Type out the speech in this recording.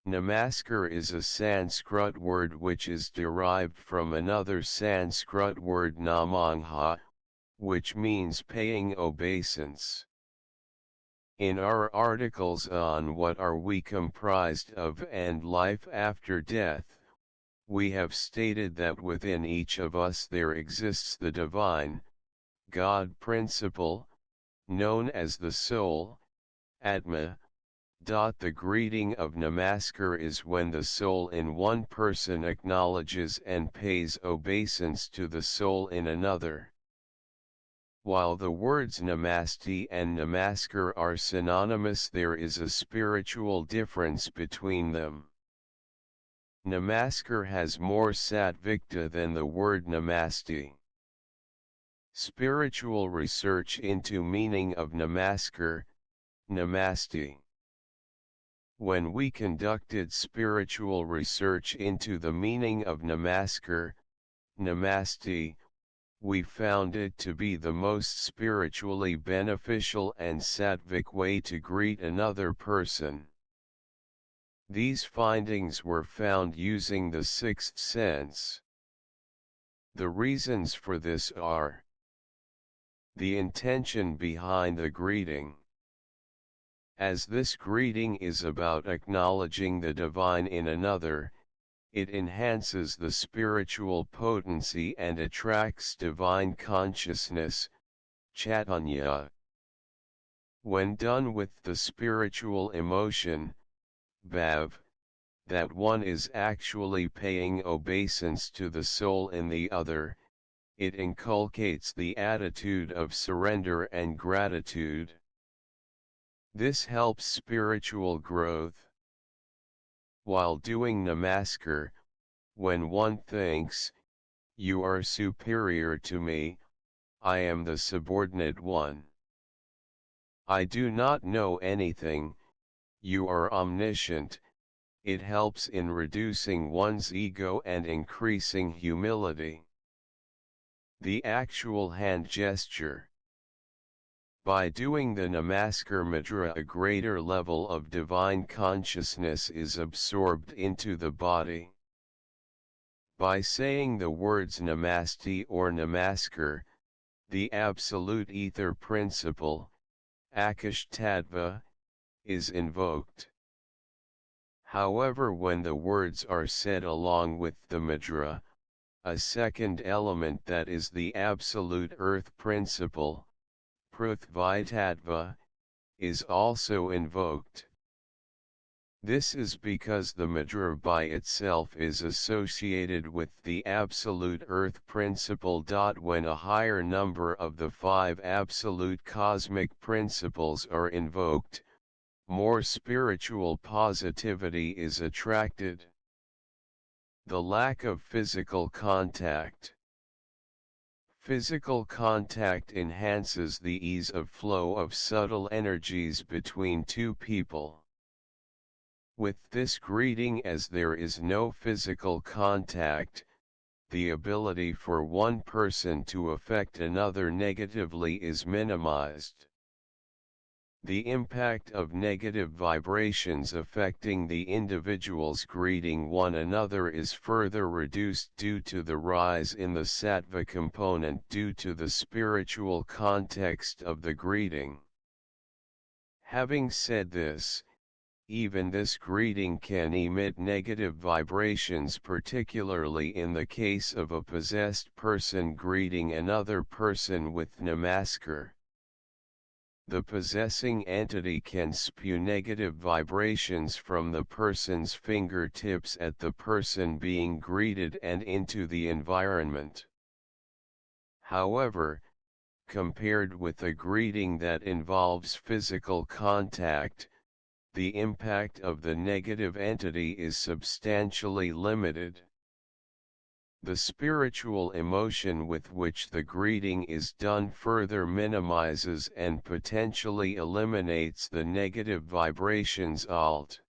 Namaskar is a Sanskrit word which is derived from another Sanskrit word namangha, which means paying obeisance. In our articles on what are we comprised of and life after death, we have stated that within each of us there exists the divine, God principle, known as the soul, Atma. The greeting of Namaskar is when the soul in one person acknowledges and pays obeisance to the soul in another. While the words Namaste and Namaskar are synonymous, there is a spiritual difference between them. Namaskar has more sattvika than the word Namaste. Spiritual research into meaning of Namaskar, Namaste. When we conducted spiritual research into the meaning of Namaskar, Namaste, we found it to be the most spiritually beneficial and sattvic way to greet another person. These findings were found using the sixth sense. The reasons for this are: the intention behind the greeting. As this greeting is about acknowledging the divine in another, it enhances the spiritual potency and attracts divine consciousness, Chaitanya. When done with the spiritual emotion, Bhav, that one is actually paying obeisance to the soul in the other, it inculcates the attitude of surrender and gratitude. This helps spiritual growth. While doing Namaskar, when one thinks, "You are superior to me, I am the subordinate one. I do not know anything, you are omniscient," it helps in reducing one's ego and increasing humility. The actual hand gesture. By doing the Namaskar Mudra, a greater level of divine consciousness is absorbed into the body. By saying the words Namaste or Namaskar, the absolute ether principle, Akash Tattva, is invoked. However, when the words are said along with the Mudra, a second element, that is the absolute earth principle, Prithvi Tattva, is also invoked. This is because the Mudra by itself is associated with the absolute earth principle. When a higher number of the 5 absolute cosmic principles are invoked, more spiritual positivity is attracted. The lack of physical contact. Physical contact enhances the ease of flow of subtle energies between two people. With this greeting, as there is no physical contact, the ability for one person to affect another negatively is minimized. The impact of negative vibrations affecting the individuals greeting one another is further reduced due to the rise in the sattva component due to the spiritual context of the greeting. Having said this, even this greeting can emit negative vibrations, particularly in the case of a possessed person greeting another person with Namaskar. The possessing entity can spew negative vibrations from the person's fingertips at the person being greeted and into the environment. However, compared with a greeting that involves physical contact, the impact of the negative entity is substantially limited. The spiritual emotion with which the greeting is done further minimizes and potentially eliminates the negative vibrations. Alt.